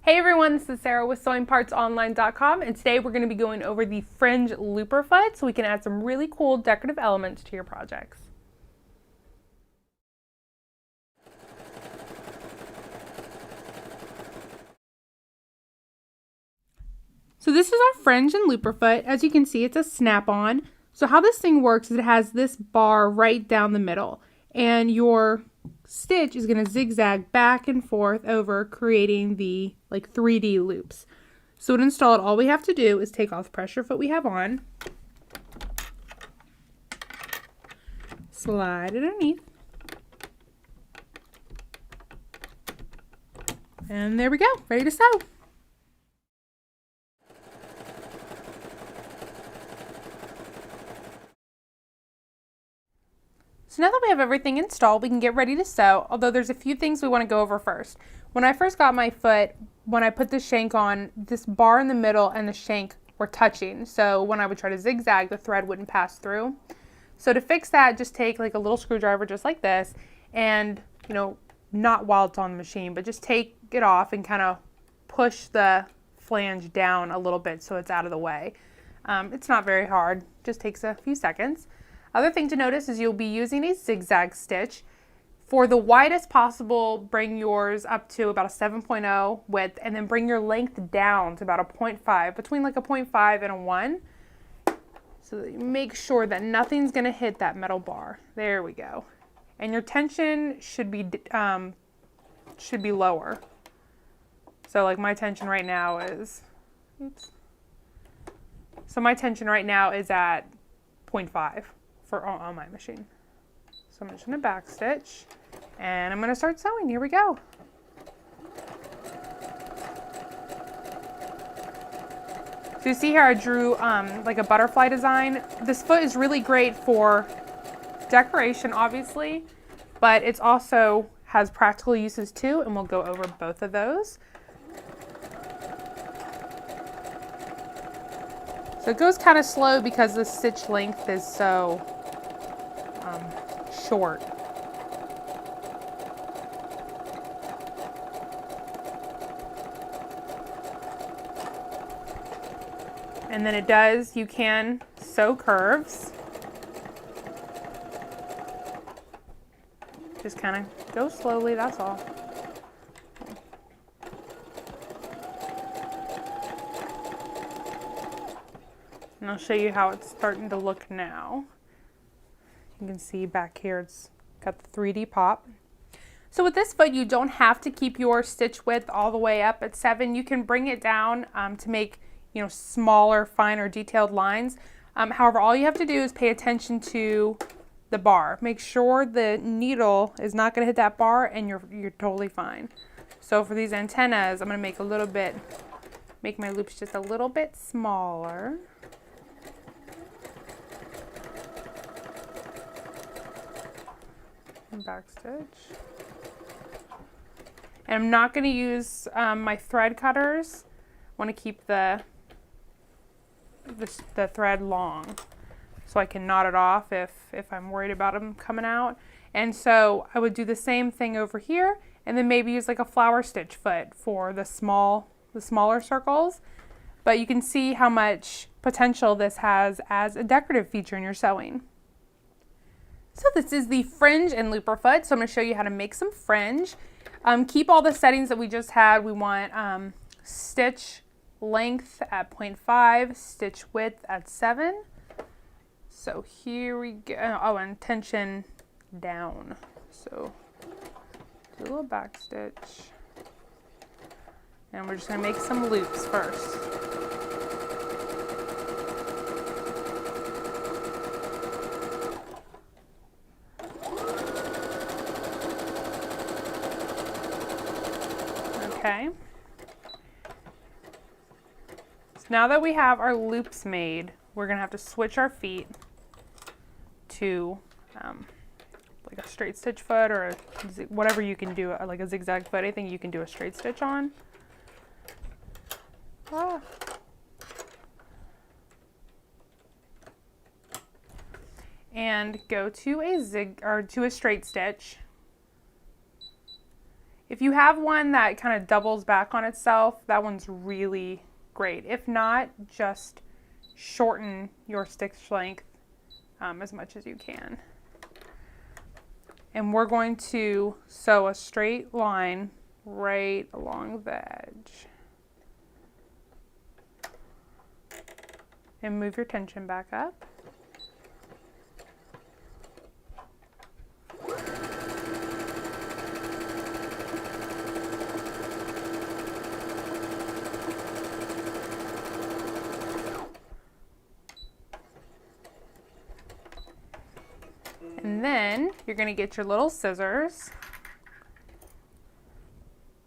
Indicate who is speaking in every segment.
Speaker 1: Hey everyone, this is Sarah with SewingPartsOnline.com, and today we're going to be going over the Fringe looper foot so we can add some really cool decorative elements to your projects. So this is our Fringe and looper foot. As you can see, it's a snap-on. So how this thing works is it has this bar right down the middle, and your stitch is going to zigzag back and forth over, creating the 3D loops. So to install it, all we have to do is take off the pressure foot we have on, slide it underneath, and there we go, ready to sew. So now that we have everything installed, we can get ready to sew, although there's a few things we want to go over first. When I first got my foot, when I put the shank on, this bar in the middle and the shank were touching. So when I would try to zigzag, the thread wouldn't pass through. So to fix that, just take like a little screwdriver just like this and, not while it's on the machine, but just take it off and kind of push the flange down a little bit so it's out of the way. It's not very hard, just takes a few seconds. Other thing to notice is you'll be using a zigzag stitch. For the widest possible, bring yours up to about a 7.0 width, and then bring your length down to about a 0.5, between like a 0.5 and a 1. So that you make sure that nothing's gonna hit that metal bar. There we go. And your tension should be lower. So like my tension right now is, So my tension right now is at 0.5. On my machine. So I'm just going to back stitch and I'm going to start sewing. Here we go. So you see here I drew like a butterfly design. This foot is really great for decoration obviously, but it's also has practical uses too, and we'll go over both of those. So it goes kind of slow because the stitch length is so short. And then you can sew curves. Just kind of go slowly, that's all. And I'll show you how it's starting to look now. You can see back here it's got the 3D pop. So with this foot, you don't have to keep your stitch width all the way up at 7. You can bring it down to make smaller, finer, detailed lines. However, all you have to do is pay attention to the bar. Make sure the needle is not going to hit that bar, and you're totally fine. So for these antennas, I'm going to make my loops just a little bit smaller. Back stitch. And I'm not going to use my thread cutters. I want to keep the thread long so I can knot it off if I'm worried about them coming out. And so I would do the same thing over here, and then maybe use like a flower stitch foot for the smaller circles. But you can see how much potential this has as a decorative feature in your sewing. So this is the fringe and looper foot. So I'm going to show you how to make some fringe. Keep all the settings that we just had. We want stitch length at 0.5, stitch width at 7. So here we go. Oh, and tension down. So do a little back stitch. And we're just going to make some loops first. Okay. So now that we have our loops made, we're going to have to switch our feet to like a straight stitch foot or whatever you can do, like a zigzag foot. I think you can do a straight stitch on. And go to a straight stitch. If you have one that kind of doubles back on itself, that one's really great. If not, just shorten your stitch length as much as you can. And we're going to sew a straight line right along the edge. And move your tension back up. And then you're going to get your little scissors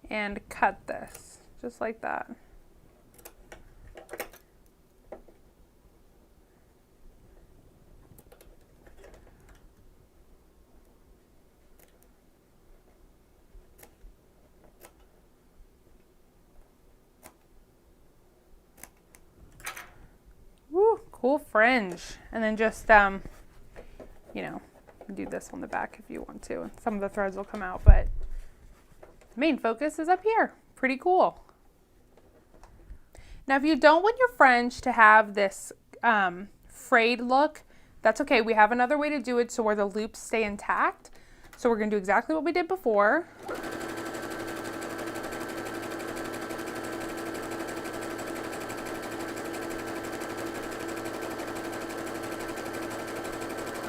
Speaker 1: and cut this just like that. Woo, cool fringe. And then just, you know, do this on the back if you want to. Some of the threads will come out, but the main focus is up here. Pretty cool. Now, if you don't want your fringe to have this frayed look, that's okay. We have another way to do it so where the loops stay intact. So we're going to do exactly what we did before.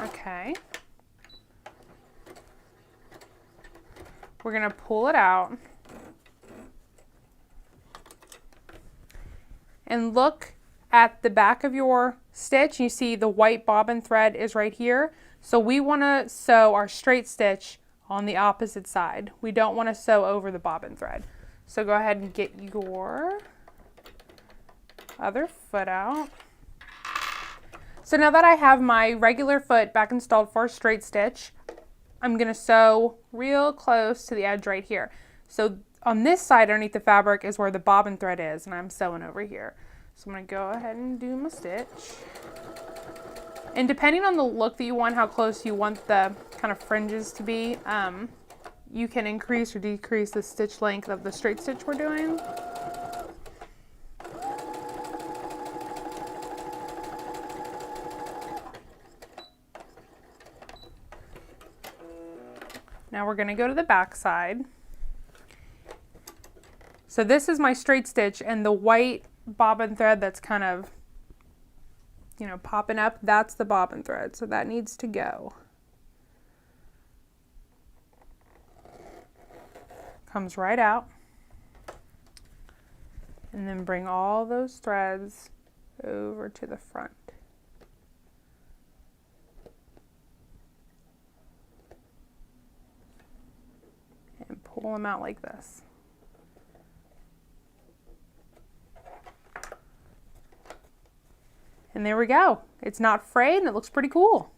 Speaker 1: Okay. We're going to pull it out and look at the back of your stitch. You see the white bobbin thread is right here. So we want to sew our straight stitch on the opposite side. We don't want to sew over the bobbin thread. So go ahead and get your other foot out. So now that I have my regular foot back installed for a straight stitch, I'm going to sew real close to the edge right here. So on this side underneath the fabric is where the bobbin thread is, and I'm sewing over here. So I'm going to go ahead and do my stitch. And depending on the look that you want, how close you want the kind of fringes to be, you can increase or decrease the stitch length of the straight stitch we're doing. Now we're going to go to the back side. So this is my straight stitch, and the white bobbin thread that's kind of, you know, popping up, that's the bobbin thread. So that needs to go. Comes right out. And then bring all those threads over to the front. And pull them out like this. And there we go. It's not frayed and it looks pretty cool.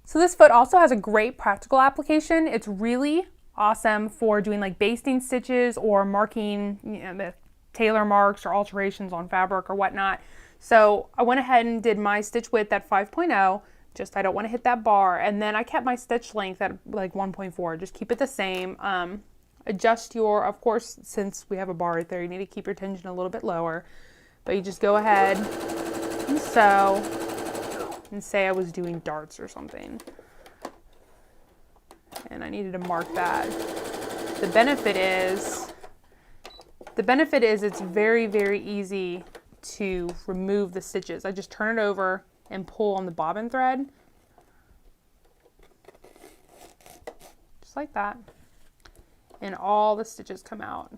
Speaker 1: So this foot also has a great practical application. It's really awesome for doing like basting stitches or marking, you know, the tailor marks or alterations on fabric or whatnot. So I went ahead and did my stitch width at 5.0. Just I don't want to hit that bar, and then I kept my stitch length at like 1.4. Just keep it the same. Adjust your, of course, since we have a bar right there, you need to keep your tension a little bit lower, but you just go ahead and sew and say I was doing darts or something, and I needed to mark that. The benefit is it's very, very easy to remove the stitches. I just turn it over and pull on the bobbin thread, just like that, and all the stitches come out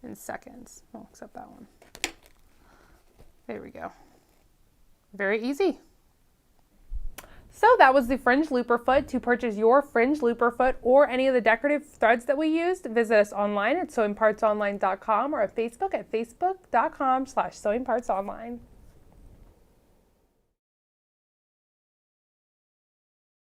Speaker 1: in seconds. Well, except that one. There we go. Very easy. So that was the fringe looper foot. To purchase your fringe looper foot or any of the decorative threads that we used, visit us online at sewingpartsonline.com or at Facebook at facebook.com/sewingpartsonline.